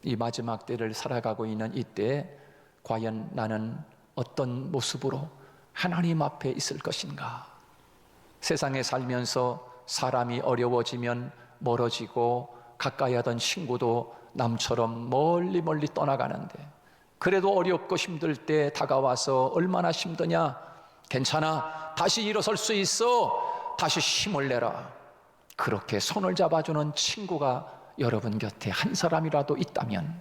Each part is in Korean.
이 마지막 때를 살아가고 있는 이때 과연 나는 어떤 모습으로 하나님 앞에 있을 것인가? 세상에 살면서 사람이 어려워지면 멀어지고 가까이 하던 친구도 남처럼 멀리 멀리 떠나가는데, 그래도 어렵고 힘들 때 다가와서 얼마나 힘드냐? 괜찮아, 다시 일어설 수 있어, 다시 힘을 내라, 그렇게 손을 잡아주는 친구가 여러분 곁에 한 사람이라도 있다면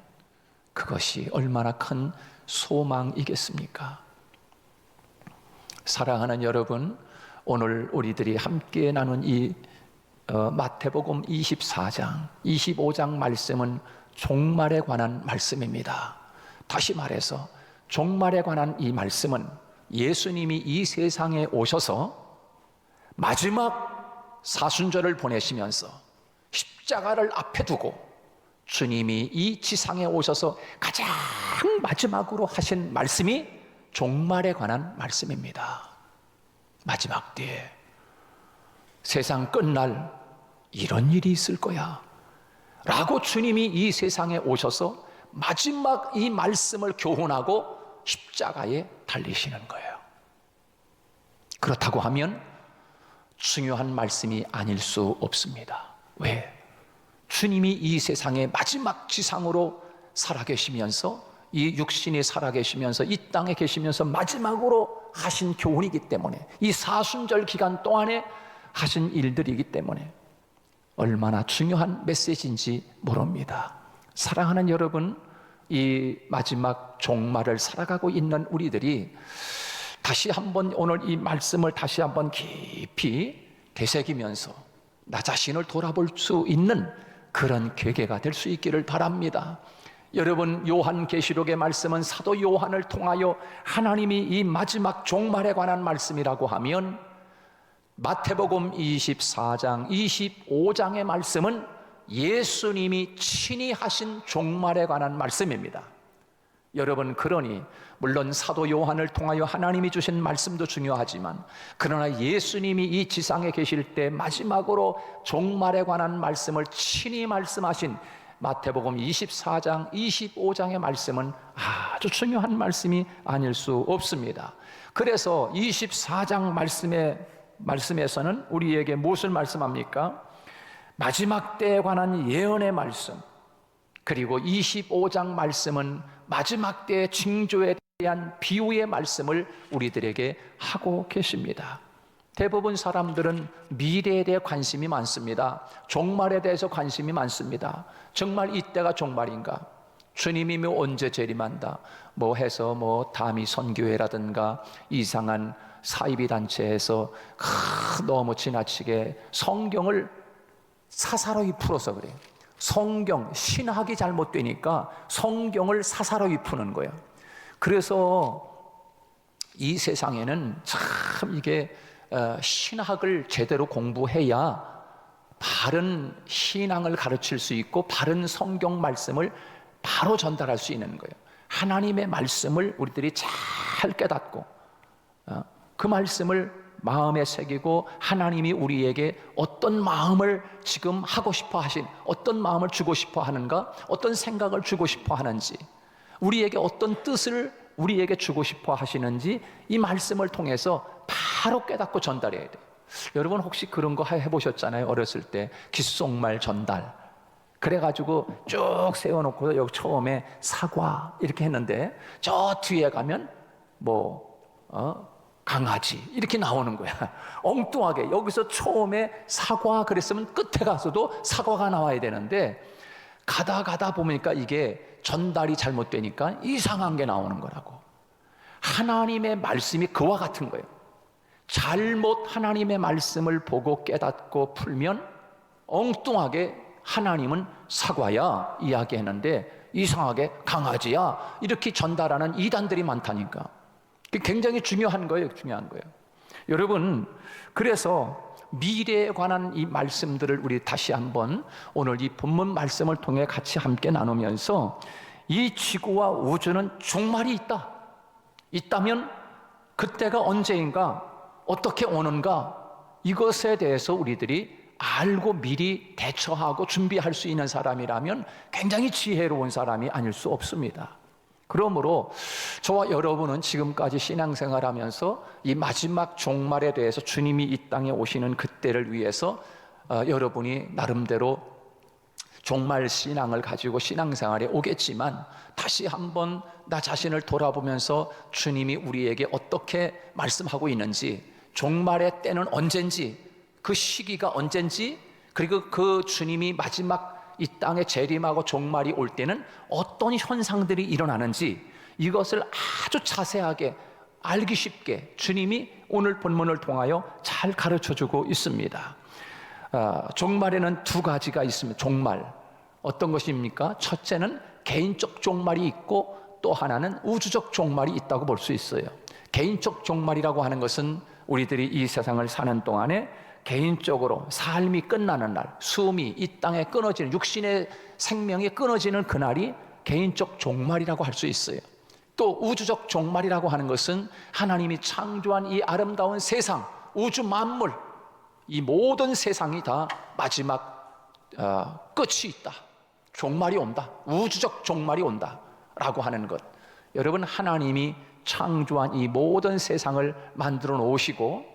그것이 얼마나 큰 소망이겠습니까? 사랑하는 여러분, 오늘 우리들이 함께 나눈 이 마태복음 24장, 25장 말씀은 종말에 관한 말씀입니다. 다시 말해서 종말에 관한 이 말씀은 예수님이 이 세상에 오셔서 마지막 사순절을 보내시면서 십자가를 앞에 두고 주님이 이 지상에 오셔서 가장 마지막으로 하신 말씀이 종말에 관한 말씀입니다. 마지막 때에 세상 끝날 이런 일이 있을 거야 라고 주님이 이 세상에 오셔서 마지막 이 말씀을 교훈하고 십자가에 달리시는 거예요. 그렇다고 하면 중요한 말씀이 아닐 수 없습니다. 왜? 주님이 이 세상의 마지막 지상으로 살아계시면서, 이 육신이 살아계시면서, 이 땅에 계시면서 마지막으로 하신 교훈이기 때문에, 이 사순절 기간 동안에 하신 일들이기 때문에 얼마나 중요한 메시지인지 모릅니다. 사랑하는 여러분, 이 마지막 종말을 살아가고 있는 우리들이 다시 한번 오늘 이 말씀을 다시 한번 깊이 되새기면서 나 자신을 돌아볼 수 있는 그런 계기가 될 수 있기를 바랍니다. 여러분, 요한계시록의 말씀은 사도 요한을 통하여 하나님이 이 마지막 종말에 관한 말씀이라고 하면, 마태복음 24장, 25장의 말씀은 예수님이 친히 하신 종말에 관한 말씀입니다. 여러분, 그러니 물론 사도 요한을 통하여 하나님이 주신 말씀도 중요하지만, 그러나 예수님이 이 지상에 계실 때 마지막으로 종말에 관한 말씀을 친히 말씀하신 마태복음 24장, 25장의 말씀은 아주 중요한 말씀이 아닐 수 없습니다. 그래서 24장 말씀에서는 우리에게 무엇을 말씀합니까? 마지막 때에 관한 예언의 말씀, 그리고 25장 말씀은 마지막 때의 징조에 대한 비유의 말씀을 우리들에게 하고 계십니다. 대부분 사람들은 미래에 대해 관심이 많습니다. 종말에 대해서 관심이 많습니다. 정말 이때가 종말인가? 주님이 언제 재림한다? 뭐 해서 다미 선교회라든가 이상한 사이비 단체에서 너무 지나치게 성경을 사사로이 풀어서 그래요. 성경, 신학이 잘못되니까 성경을 사사로이 푸는 거예요. 그래서 이 세상에는 참 이게 신학을 제대로 공부해야 바른 신앙을 가르칠 수 있고 바른 성경 말씀을 바로 전달할 수 있는 거예요. 하나님의 말씀을 우리들이 잘 깨닫고 그 말씀을 마음에 새기고, 하나님이 우리에게 어떤 마음을 지금 하고 싶어 하신, 어떤 마음을 주고 싶어 하는가, 어떤 생각을 주고 싶어 하는지, 우리에게 어떤 뜻을 우리에게 주고 싶어 하시는지 이 말씀을 통해서 바로 깨닫고 전달해야 돼요. 여러분 혹시 그런 거 해보셨잖아요. 어렸을 때 귓속말 전달, 그래가지고 쭉 세워놓고 여기 처음에 사과 이렇게 했는데 저 뒤에 가면 강아지 이렇게 나오는 거야. 엉뚱하게 여기서 처음에 사과 그랬으면 끝에 가서도 사과가 나와야 되는데 가다 보니까 이게 전달이 잘못되니까 이상한 게 나오는 거라고. 하나님의 말씀이 그와 같은 거예요. 잘못 하나님의 말씀을 보고 깨닫고 풀면 엉뚱하게 하나님은 사과야 이야기했는데 이상하게 강아지야 이렇게 전달하는 이단들이 많다니까. 굉장히 중요한 거예요. 여러분, 그래서 미래에 관한 이 말씀들을 우리 다시 한번 오늘 이 본문 말씀을 통해 같이 함께 나누면서, 이 지구와 우주는 종말이 있다면 그때가 언제인가, 어떻게 오는가, 이것에 대해서 우리들이 알고 미리 대처하고 준비할 수 있는 사람이라면 굉장히 지혜로운 사람이 아닐 수 없습니다. 그러므로 저와 여러분은 지금까지 신앙생활하면서 이 마지막 종말에 대해서 주님이 이 땅에 오시는 그때를 위해서 여러분이 나름대로 종말 신앙을 가지고 신앙생활에 오겠지만, 다시 한번 나 자신을 돌아보면서 주님이 우리에게 어떻게 말씀하고 있는지, 종말의 때는 언젠지, 그 시기가 언젠지, 그리고 그 주님이 마지막 이 땅에 재림하고 종말이 올 때는 어떤 현상들이 일어나는지, 이것을 아주 자세하게 알기 쉽게 주님이 오늘 본문을 통하여 잘 가르쳐주고 있습니다. 종말에는 두 가지가 있습니다. 종말, 어떤 것입니까? 첫째는 개인적 종말이 있고, 또 하나는 우주적 종말이 있다고 볼 수 있어요. 개인적 종말이라고 하는 것은 우리들이 이 세상을 사는 동안에 개인적으로 삶이 끝나는 날, 숨이 이 땅에 끊어지는, 육신의 생명이 끊어지는 그날이 개인적 종말이라고 할 수 있어요. 또 우주적 종말이라고 하는 것은 하나님이 창조한 이 아름다운 세상, 우주 만물, 이 모든 세상이 다 마지막 끝이 있다, 종말이 온다, 우주적 종말이 온다 라고 하는 것. 여러분, 하나님이 창조한 이 모든 세상을 만들어 놓으시고,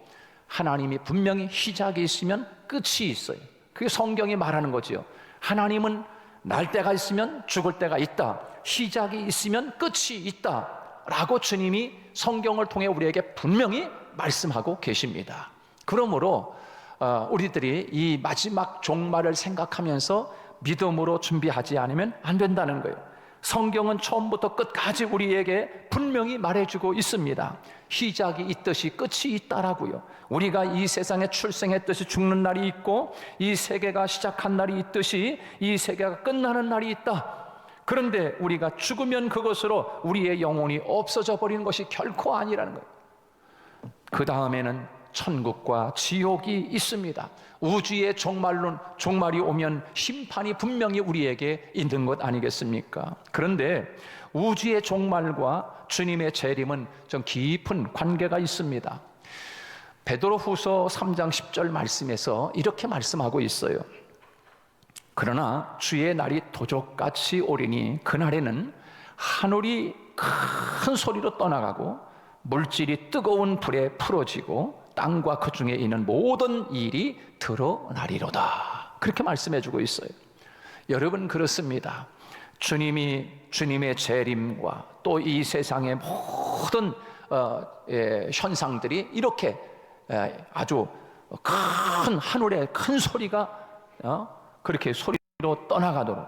하나님이 분명히 시작이 있으면 끝이 있어요. 그게 성경이 말하는 거지요. 하나님은 날 때가 있으면 죽을 때가 있다, 시작이 있으면 끝이 있다 라고 주님이 성경을 통해 우리에게 분명히 말씀하고 계십니다. 그러므로 우리들이 이 마지막 종말을 생각하면서 믿음으로 준비하지 않으면 안 된다는 거예요. 성경은 처음부터 끝까지 우리에게 분명히 말해주고 있습니다. 시작이 있듯이 끝이 있다라고요. 우리가 이 세상에 출생했듯이 죽는 날이 있고, 이 세계가 시작한 날이 있듯이 이 세계가 끝나는 날이 있다. 그런데 우리가 죽으면 그것으로 우리의 영혼이 없어져 버리는 것이 결코 아니라는 거예요. 그 다음에는 천국과 지옥이 있습니다. 우주의 종말이 오면 심판이 분명히 우리에게 있는 것 아니겠습니까? 그런데 우주의 종말과 주님의 재림은 좀 깊은 관계가 있습니다. 베드로후서 3장 10절 말씀에서 이렇게 말씀하고 있어요. 그러나 주의 날이 도적같이 오리니 그날에는 하늘이 큰 소리로 떠나가고 물질이 뜨거운 불에 풀어지고 땅과 그 중에 있는 모든 일이 드러나리로다. 그렇게 말씀해주고 있어요. 여러분, 그렇습니다. 주님의 재림과 또 이 세상의 모든 현상들이 이렇게 아주 큰 하늘의 큰 소리가 그렇게 소리로 떠나가도록,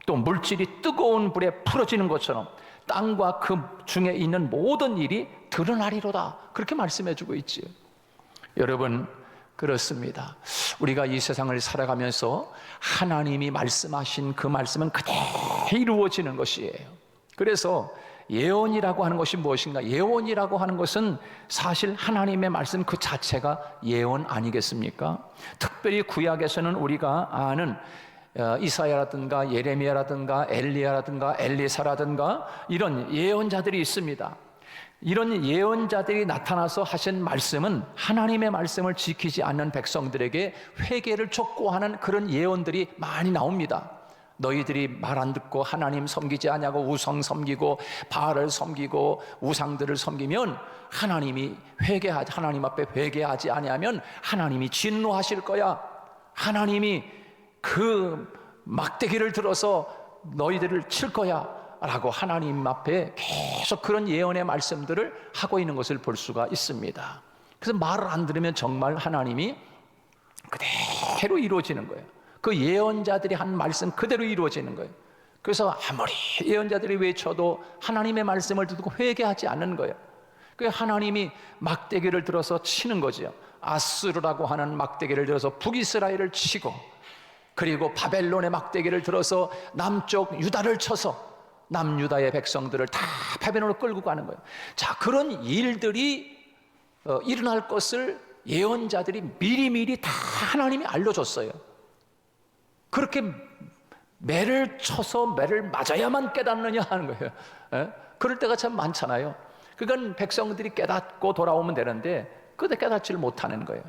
또 물질이 뜨거운 불에 풀어지는 것처럼 땅과 그 중에 있는 모든 일이 드러나리로다. 그렇게 말씀해주고 있지요. 여러분, 그렇습니다. 우리가 이 세상을 살아가면서 하나님이 말씀하신 그 말씀은 그대로 이루어지는 것이에요. 그래서 예언이라고 하는 것이 무엇인가? 예언이라고 하는 것은 사실 하나님의 말씀 그 자체가 예언 아니겠습니까? 특별히 구약에서는 우리가 아는 이사야라든가 예레미야라든가 엘리야라든가 엘리사라든가 이런 예언자들이 있습니다. 이런 예언자들이 나타나서 하신 말씀은 하나님의 말씀을 지키지 않는 백성들에게 회개를 촉구하는 그런 예언들이 많이 나옵니다. 너희들이 말 안 듣고 하나님 섬기지 아니하고 우상 섬기고 바알을 섬기고 우상들을 섬기면 하나님 앞에 회개하지 아니하면 하나님이 진노하실 거야. 하나님이 그 막대기를 들어서 너희들을 칠 거야 라고 하나님 앞에 계속 그런 예언의 말씀들을 하고 있는 것을 볼 수가 있습니다. 그래서 말을 안 들으면 정말 하나님이 그대로 이루어지는 거예요. 그 예언자들이 한 말씀 그대로 이루어지는 거예요. 그래서 아무리 예언자들이 외쳐도 하나님의 말씀을 듣고 회개하지 않는 거예요. 그 하나님이 막대기를 들어서 치는 거죠. 아수르라고 하는 막대기를 들어서 북이스라엘을 치고, 그리고 바벨론의 막대기를 들어서 남쪽 유다를 쳐서 남유다의 백성들을 다 바벨론으로 끌고 가는 거예요. 자, 그런 일들이 일어날 것을 예언자들이 미리미리 다 하나님이 알려줬어요. 그렇게 매를 쳐서 매를 맞아야만 깨닫느냐 하는 거예요. 그럴 때가 참 많잖아요. 그건 백성들이 깨닫고 돌아오면 되는데 그때 깨닫지를 못하는 거예요.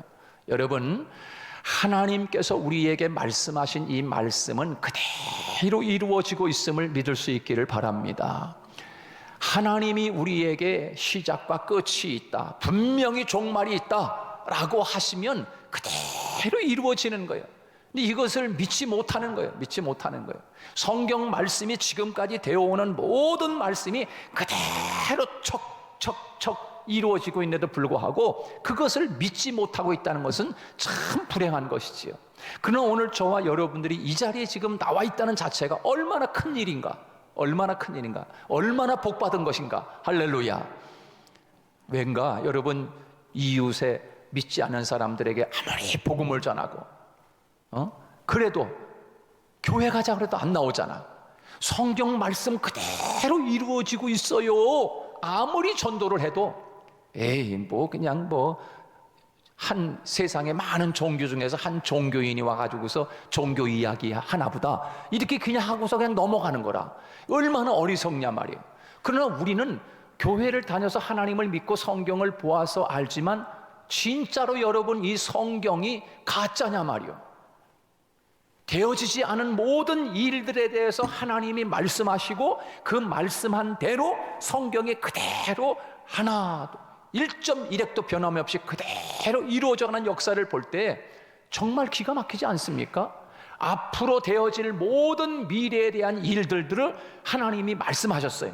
여러분, 하나님께서 우리에게 말씀하신 이 말씀은 그대로 이루어지고 있음을 믿을 수 있기를 바랍니다. 하나님이 우리에게 시작과 끝이 있다, 분명히 종말이 있다라고 하시면 그대로 이루어지는 거예요. 근데 이것을 믿지 못하는 거예요. 믿지 못하는 거예요. 성경 말씀이 지금까지 되어오는 모든 말씀이 그대로 척척척 이루어지고 있는데도 불구하고 그것을 믿지 못하고 있다는 것은 참 불행한 것이지요. 그러나 오늘 저와 여러분들이 이 자리에 지금 나와 있다는 자체가 얼마나 큰 일인가, 얼마나 큰 일인가, 얼마나 복받은 것인가. 할렐루야. 왠가 여러분, 이웃에 믿지 않는 사람들에게 아무리 복음을 전하고 그래도 교회 가자 그래도 안 나오잖아. 성경 말씀 그대로 이루어지고 있어요. 아무리 전도를 해도 그냥 한 세상의 많은 종교 중에서 한 종교인이 와가지고서 종교 이야기 하나보다 이렇게 그냥 하고서 그냥 넘어가는 거라. 얼마나 어리석냐 말이에요. 그러나 우리는 교회를 다녀서 하나님을 믿고 성경을 보아서 알지만 진짜로 여러분, 이 성경이 가짜냐 말이에요. 되어지지 않은 모든 일들에 대해서 하나님이 말씀하시고 그 말씀한 대로 성경에 그대로 하나도 1.1획도 변함없이 그대로 이루어져가는 역사를 볼 때 정말 기가 막히지 않습니까? 앞으로 되어질 모든 미래에 대한 일들을 하나님이 말씀하셨어요.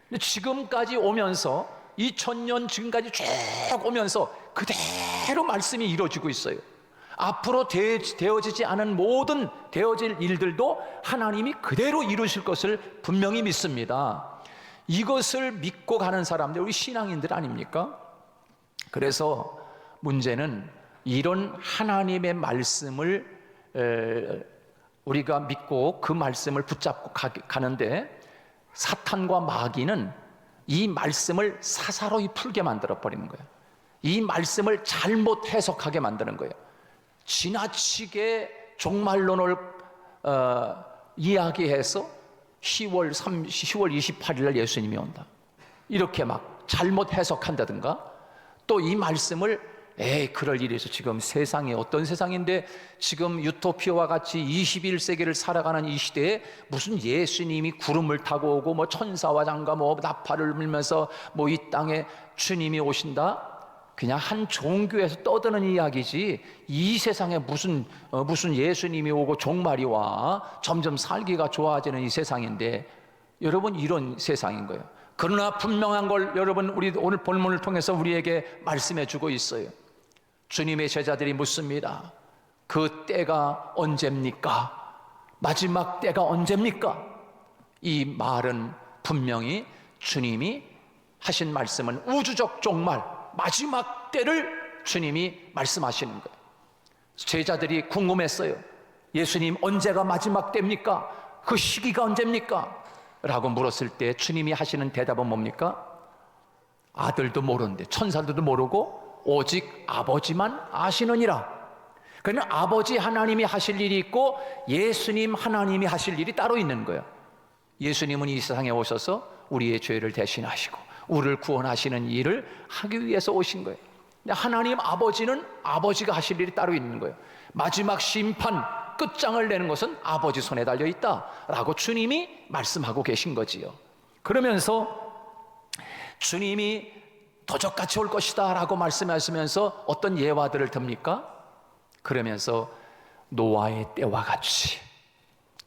근데 지금까지 오면서 2000년 지금까지 쭉 오면서 그대로 말씀이 이루어지고 있어요. 앞으로 되어지지 않은 모든 되어질 일들도 하나님이 그대로 이루실 것을 분명히 믿습니다. 이것을 믿고 가는 사람들, 우리 신앙인들 아닙니까? 그래서 문제는 이런 하나님의 말씀을 우리가 믿고 그 말씀을 붙잡고 가는데 사탄과 마귀는 이 말씀을 사사로이 풀게 만들어 버리는 거예요. 이 말씀을 잘못 해석하게 만드는 거예요. 지나치게 종말론을 이야기해서 10월 28일 날 예수님이 온다, 이렇게 막 잘못 해석한다든가, 또 이 말씀을 그럴 일이 있어. 지금 세상이 어떤 세상인데 지금 유토피아와 같이 21세기를 살아가는 이 시대에 무슨 예수님이 구름을 타고 오고 뭐 천사와 장과 뭐 나팔을 불면서 뭐 이 땅에 주님이 오신다? 그냥 한 종교에서 떠드는 이야기지, 이 세상에 무슨 예수님이 오고 종말이 와 점점 살기가 좋아지는 이 세상인데, 여러분, 이런 세상인 거예요. 그러나 분명한 걸 여러분, 우리 오늘 본문을 통해서 우리에게 말씀해 주고 있어요. 주님의 제자들이 묻습니다. 그 때가 언제입니까? 마지막 때가 언제입니까? 이 말은 분명히 주님이 하신 말씀은 우주적 종말, 마지막 때를 주님이 말씀하시는 거예요. 제자들이 궁금했어요. 예수님, 언제가 마지막 때입니까? 그 시기가 언제입니까? 라고 물었을 때 주님이 하시는 대답은 뭡니까? 아들도 모르는데, 천사들도 모르고 오직 아버지만 아시느니라. 그러면 아버지 하나님이 하실 일이 있고 예수님 하나님이 하실 일이 따로 있는 거예요. 예수님은 이 세상에 오셔서 우리의 죄를 대신하시고 우리를 구원하시는 일을 하기 위해서 오신 거예요. 하나님 아버지는 아버지가 하실 일이 따로 있는 거예요. 마지막 심판 끝장을 내는 것은 아버지 손에 달려 있다라고 주님이 말씀하고 계신 거지요. 그러면서 주님이 도적같이 올 것이다 라고 말씀하시면서 어떤 예화들을 듭니까? 그러면서 노아의 때와 같이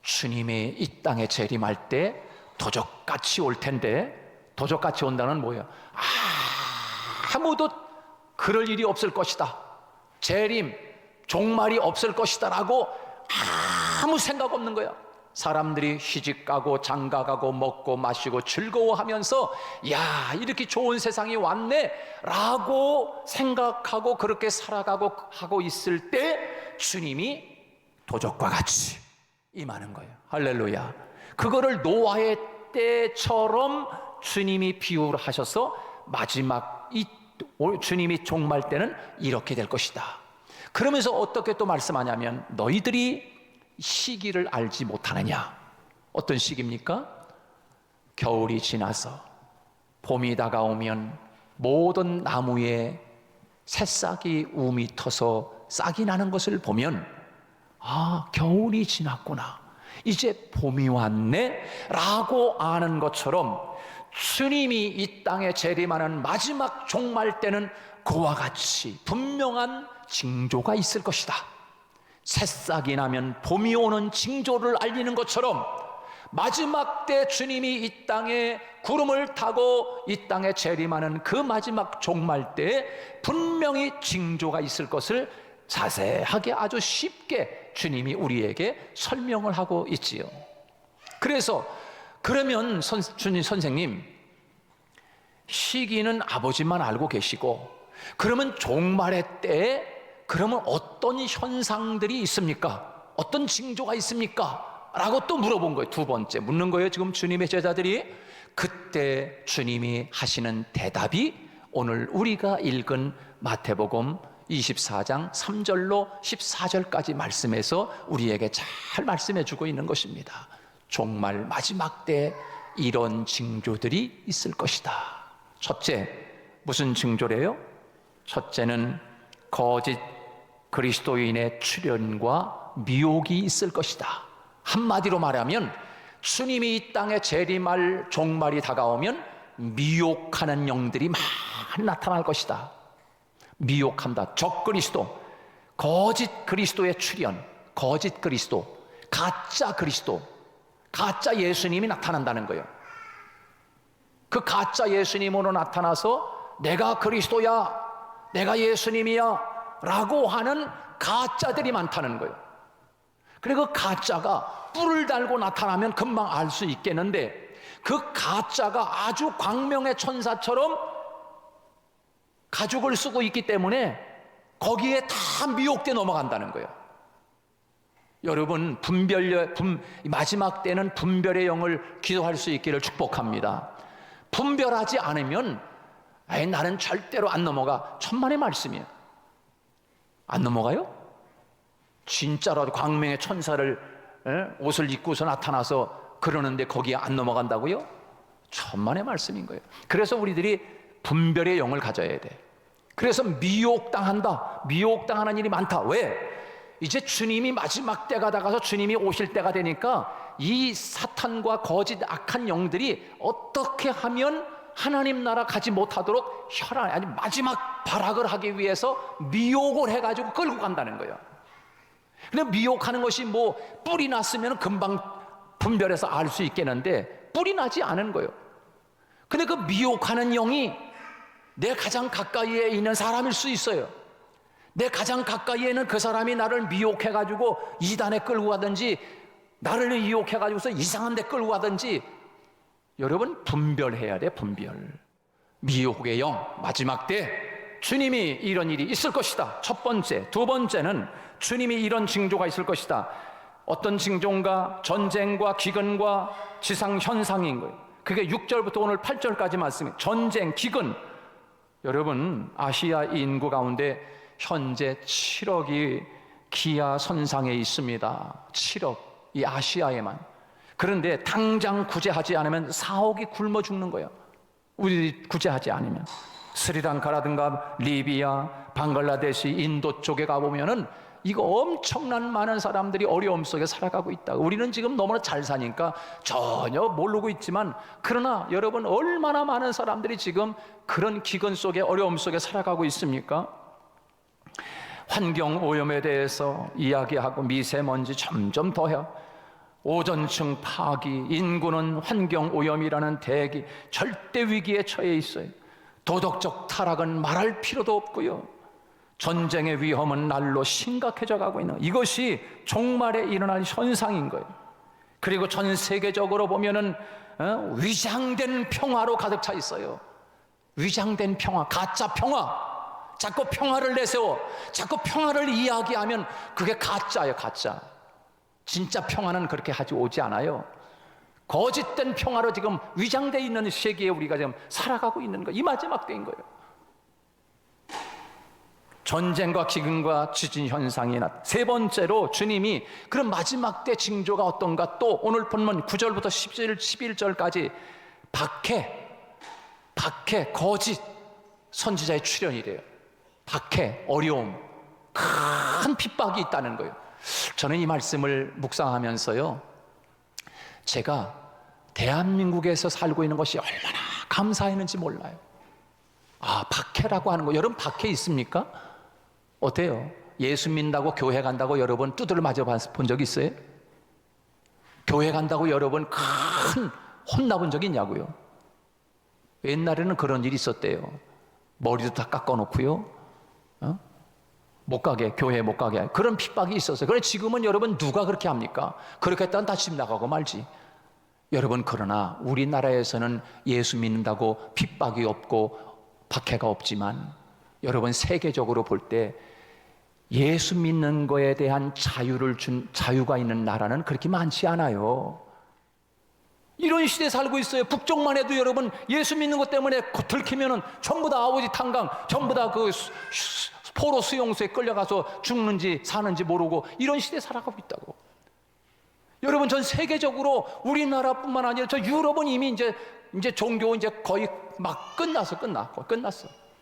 주님이 이 땅에 재림할 때 도적같이 올 텐데, 도적같이 온다는 뭐예요? 아무도 그럴 일이 없을 것이다, 재림, 종말이 없을 것이다 라고 아무 생각 없는 거야. 사람들이 시집가고 장가가고 먹고 마시고 즐거워하면서 야, 이렇게 좋은 세상이 왔네 라고 생각하고 그렇게 살아가고 하고 있을 때 주님이 도적과 같이 임하는 거예요. 할렐루야. 그거를 노아의 때처럼 주님이 비유를 하셔서 마지막 주님이 종말 때는 이렇게 될 것이다. 그러면서 어떻게 또 말씀하냐면, 너희들이 시기를 알지 못하느냐. 어떤 시기입니까? 겨울이 지나서 봄이 다가오면 모든 나무에 새싹이 움이 터서 싹이 나는 것을 보면 겨울이 지났구나, 이제 봄이 왔네 라고 아는 것처럼 주님이 이 땅에 재림하는 마지막 종말 때는 그와 같이 분명한 징조가 있을 것이다. 새싹이 나면 봄이 오는 징조를 알리는 것처럼 마지막 때 주님이 이 땅에 구름을 타고 이 땅에 재림하는 그 마지막 종말 때에 분명히 징조가 있을 것을 자세하게 아주 쉽게 주님이 우리에게 설명을 하고 있지요. 그래서 그러면 주님 선생님, 시기는 아버지만 알고 계시고 그러면 종말의 때에 그러면 어떤 현상들이 있습니까? 어떤 징조가 있습니까? 라고 또 물어본 거예요. 두 번째 묻는 거예요. 지금 주님의 제자들이. 그때 주님이 하시는 대답이 오늘 우리가 읽은 마태복음 24장 3절로 14절까지 말씀에서 우리에게 잘 말씀해 주고 있는 것입니다. 종말 마지막 때 이런 징조들이 있을 것이다. 첫째, 무슨 징조래요? 첫째는 거짓 그리스도인의 출현과 미혹이 있을 것이다. 한마디로 말하면 주님이 이 땅에 재림할 종말이 다가오면 미혹하는 영들이 많이 나타날 것이다. 미혹한다. 적그리스도, 거짓 그리스도의 출현, 거짓 그리스도, 가짜 그리스도, 가짜 예수님이 나타난다는 거예요. 그 가짜 예수님으로 나타나서 내가 그리스도야, 내가 예수님이야 라고 하는 가짜들이 많다는 거예요. 그리고 그 가짜가 뿔을 달고 나타나면 금방 알 수 있겠는데 그 가짜가 아주 광명의 천사처럼 가죽을 쓰고 있기 때문에 거기에 다 미혹돼 넘어간다는 거예요. 여러분, 마지막 때는 분별의 영을 기도할 수 있기를 축복합니다. 분별하지 않으면 나는 절대로 안 넘어가. 천만의 말씀이에요. 안 넘어가요? 진짜로 광명의 천사를 옷을 입고서 나타나서 그러는데 거기에 안 넘어간다고요? 천만의 말씀인 거예요. 그래서 우리들이 분별의 영을 가져야 돼. 그래서 미혹당한다, 미혹당하는 일이 많다. 왜? 이제 주님이 마지막 때가 다가서 주님이 오실 때가 되니까 이 사탄과 거짓 악한 영들이 어떻게 하면 하나님 나라 가지 못하도록 마지막 발악을 하기 위해서 미혹을 해가지고 끌고 간다는 거예요. 근데 미혹하는 것이 뭐 뿔이 났으면 금방 분별해서 알 수 있겠는데 뿔이 나지 않은 거예요. 근데 그 미혹하는 영이 내 가장 가까이에 있는 사람일 수 있어요. 내 가장 가까이에 있는 그 사람이 나를 미혹해가지고 이단에 끌고 가든지 나를 미혹해가지고서 이상한 데 끌고 가든지 여러분 분별해야 돼. 분별. 미혹의 영, 마지막 때 주님이 이런 일이 있을 것이다. 첫 번째. 두 번째는 주님이 이런 징조가 있을 것이다. 어떤 징조인가? 전쟁과 기근과 지상 현상인 거예요. 그게 6절부터 오늘 8절까지 말씀이에요. 전쟁, 기근. 여러분, 아시아 인구 가운데 현재 7억이 기아 선상에 있습니다. 7억, 이 아시아에만. 그런데 당장 구제하지 않으면 4억이 굶어 죽는 거예요. 우리 구제하지 않으면. 스리랑카라든가 리비아, 방글라데시, 인도 쪽에 가보면은 이거 엄청난 많은 사람들이 어려움 속에 살아가고 있다. 우리는 지금 너무나 잘 사니까 전혀 모르고 있지만, 그러나 여러분 얼마나 많은 사람들이 지금 그런 기근 속에 어려움 속에 살아가고 있습니까? 환경 오염에 대해서 이야기하고 미세먼지 점점 더해요. 오존층 파기, 인구는 환경 오염이라는 대기, 절대 위기에 처해 있어요. 도덕적 타락은 말할 필요도 없고요. 전쟁의 위험은 날로 심각해져 가고 있는, 이것이 종말에 일어날 현상인 거예요. 그리고 전 세계적으로 보면은 위장된 평화로 가득 차 있어요. 위장된 평화, 가짜 평화. 자꾸 평화를 내세워, 자꾸 평화를 이야기하면 그게 가짜예요. 가짜. 진짜 평화는 그렇게 오지 않아요. 거짓된 평화로 지금 위장되어 있는 세계에 우리가 지금 살아가고 있는 거, 이 마지막 때인 거예요. 전쟁과 기근과 지진 현상이 세 번째로 주님이 그런 마지막 때 징조가 어떤가, 또 오늘 본문 9절부터 11절까지 박해, 거짓 선지자의 출현이래요. 박해, 어려움, 큰 핍박이 있다는 거예요. 저는 이 말씀을 묵상하면서요, 제가 대한민국에서 살고 있는 것이 얼마나 감사했는지 몰라요. 박해라고 하는 거, 여러분 박해 있습니까? 어때요? 예수 믿는다고 교회 간다고 여러분 두드려 맞아 본 적 있어요? 교회 간다고 여러분 큰 혼나본 적 있냐고요? 옛날에는 그런 일이 있었대요. 머리도 다 깎아놓고요, 못 가게, 교회 못 가게, 그런 핍박이 있었어요. 그런데 지금은 여러분 누가 그렇게 합니까? 그렇게 했다면 다 집 나가고 말지. 여러분, 그러나 우리나라에서는 예수 믿는다고 핍박이 없고 박해가 없지만, 여러분 세계적으로 볼 때 예수 믿는 거에 대한 자유를 준, 자유가 있는 나라는 그렇게 많지 않아요. 이런 시대에 살고 있어요. 북쪽만 해도 여러분 예수 믿는 것 때문에 들키면은 전부 다 아버지 탄강, 전부 다 그 포로 수용소에 끌려가서 죽는지 사는지 모르고 이런 시대에 살아가고 있다고. 여러분, 전 세계적으로 우리나라뿐만 아니라 저 유럽은 이미 이제 종교 이제 거의 막 끝났어.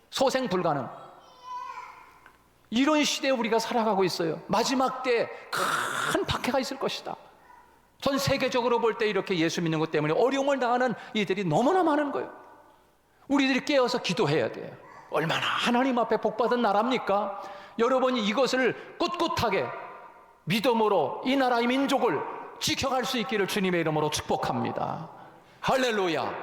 소생 불가능. 이런 시대에 우리가 살아가고 있어요. 마지막 때 큰 박해가 있을 것이다. 전 세계적으로 볼 때 이렇게 예수 믿는 것 때문에 어려움을 당하는 이들이 너무나 많은 거예요. 우리들이 깨어서 기도해야 돼요. 얼마나 하나님 앞에 복받은 나라입니까? 여러분이 이것을 꿋꿋하게 믿음으로 이 나라의 민족을 지켜갈 수 있기를 주님의 이름으로 축복합니다. 할렐루야.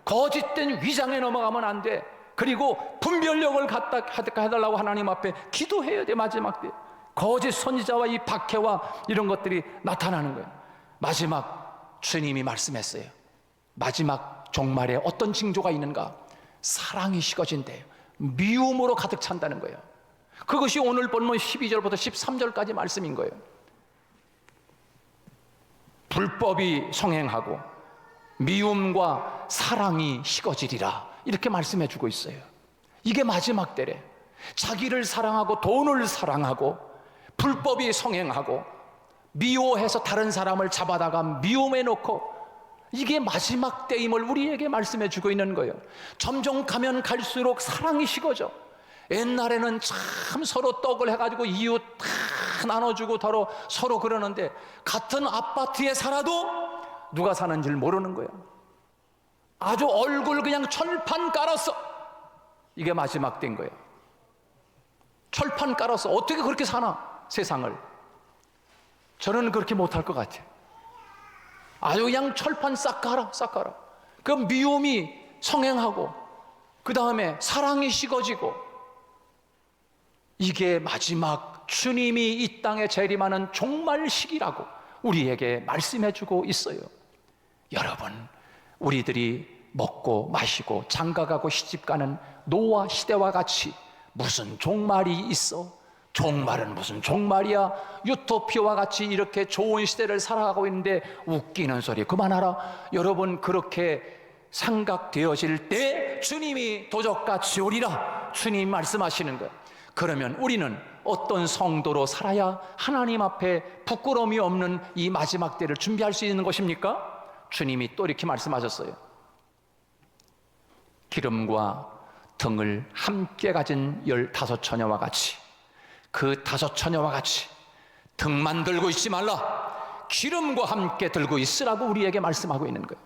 거짓된 위장에 넘어가면 안 돼. 그리고 분별력을 갖다 해달라고 하나님 앞에 기도해야 돼. 마지막 때 거짓 선지자와 이 박해와 이런 것들이 나타나는 거예요. 마지막 주님이 말씀했어요. 마지막 종말에 어떤 징조가 있는가? 사랑이 식어진대요. 미움으로 가득 찬다는 거예요. 그것이 오늘 본문 12절부터 13절까지 말씀인 거예요. 불법이 성행하고 미움과 사랑이 식어지리라, 이렇게 말씀해 주고 있어요. 이게 마지막 때래. 자기를 사랑하고 돈을 사랑하고 불법이 성행하고 미워해서 다른 사람을 잡아다가 미움해 놓고, 이게 마지막 때임을 우리에게 말씀해 주고 있는 거예요. 점점 가면 갈수록 사랑이 식어져. 옛날에는 참 서로 떡을 해가지고 이웃 다 나눠주고 서로 그러는데, 같은 아파트에 살아도 누가 사는지를 모르는 거예요. 아주 얼굴 그냥 철판 깔았어. 이게 마지막 때인 거예요. 철판 깔았어. 어떻게 그렇게 사나, 세상을. 저는 그렇게 못할 것 같아요. 아주 그냥 철판 싹 깔아. 그 미움이 성행하고 그 다음에 사랑이 식어지고, 이게 마지막 주님이 이 땅에 재림하는 종말 시기라고 우리에게 말씀해 주고 있어요. 여러분, 우리들이 먹고 마시고 장가가고 시집가는 노아 시대와 같이 무슨 종말이 있어? 종말은 무슨 종말이야? 유토피아와 같이 이렇게 좋은 시대를 살아가고 있는데 웃기는 소리 그만하라. 여러분, 그렇게 생각되어질 때 주님이 도적같이 오리라, 주님 말씀하시는 거예요. 그러면 우리는 어떤 성도로 살아야 하나님 앞에 부끄러움이 없는 이 마지막 때를 준비할 수 있는 것입니까? 주님이 또 이렇게 말씀하셨어요. 기름과 등을 함께 가진 15처녀와 같이, 그 5처녀와 같이 등만 들고 있지 말라, 기름과 함께 들고 있으라고 우리에게 말씀하고 있는 거예요.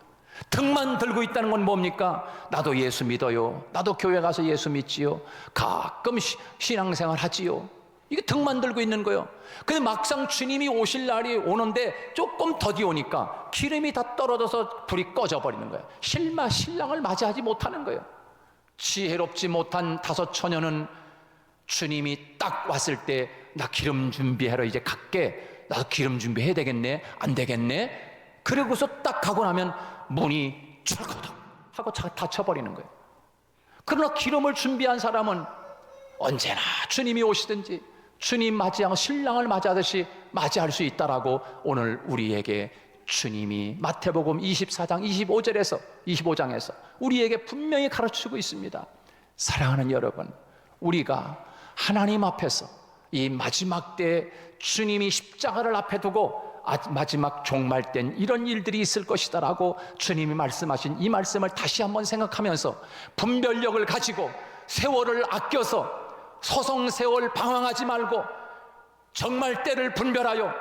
등만 들고 있다는 건 뭡니까? 나도 예수 믿어요, 나도 교회 가서 예수 믿지요, 가끔 신앙생활 하지요. 이게 등만 들고 있는 거예요. 근데 막상 주님이 오실 날이 오는데 조금 더디 오니까 기름이 다 떨어져서 불이 꺼져버리는 거예요. 신랑을 맞이하지 못하는 거예요. 지혜롭지 못한 5처녀는 주님이 딱 왔을 때 나 기름 준비하러 이제 갈게, 나 기름 준비해야 되겠네, 안 되겠네, 그러고서 딱 가고 나면 문이 철거덕 하고 닫혀버리는 거예요. 그러나 기름을 준비한 사람은 언제나 주님이 오시든지 주님 맞이하고 신랑을 맞이하듯이 맞이할 수 있다라고 오늘 우리에게 주님이 마태복음 24장 25장에서 우리에게 분명히 가르치고 있습니다. 사랑하는 여러분, 우리가 하나님 앞에서 이 마지막 때 주님이 십자가를 앞에 두고 마지막 종말 땐 이런 일들이 있을 것이다 라고 주님이 말씀하신 이 말씀을 다시 한번 생각하면서 분별력을 가지고 세월을 아껴서 서성세월 방황하지 말고 정말 때를 분별하여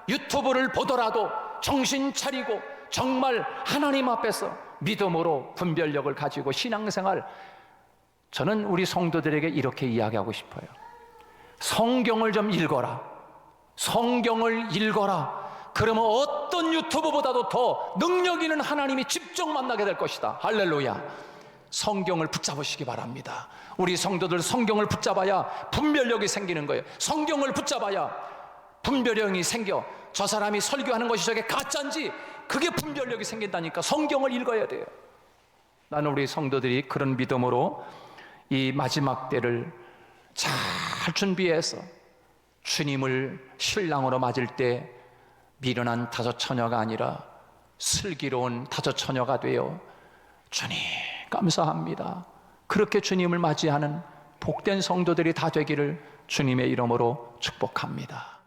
유튜브를 보더라도 정신 차리고 정말 하나님 앞에서 믿음으로 분별력을 가지고 신앙생활, 저는 우리 성도들에게 이렇게 이야기하고 싶어요. 성경을 좀 읽어라. 성경을 읽어라. 그러면 어떤 유튜브보다도 더 능력 있는 하나님이 직접 만나게 될 것이다. 할렐루야. 성경을 붙잡으시기 바랍니다. 우리 성도들 성경을 붙잡아야 분별력이 생기는 거예요. 성경을 붙잡아야 분별력이 생겨. 저 사람이 설교하는 것이 저게 가짜인지 그게 분별력이 생긴다니까. 성경을 읽어야 돼요. 나는 우리 성도들이 그런 믿음으로 이 마지막 때를 잘 준비해서 주님을 신랑으로 맞을 때 미련한 다섯 처녀가 아니라 슬기로운 다섯 처녀가 되어 주님 감사합니다, 그렇게 주님을 맞이하는 복된 성도들이 다 되기를 주님의 이름으로 축복합니다.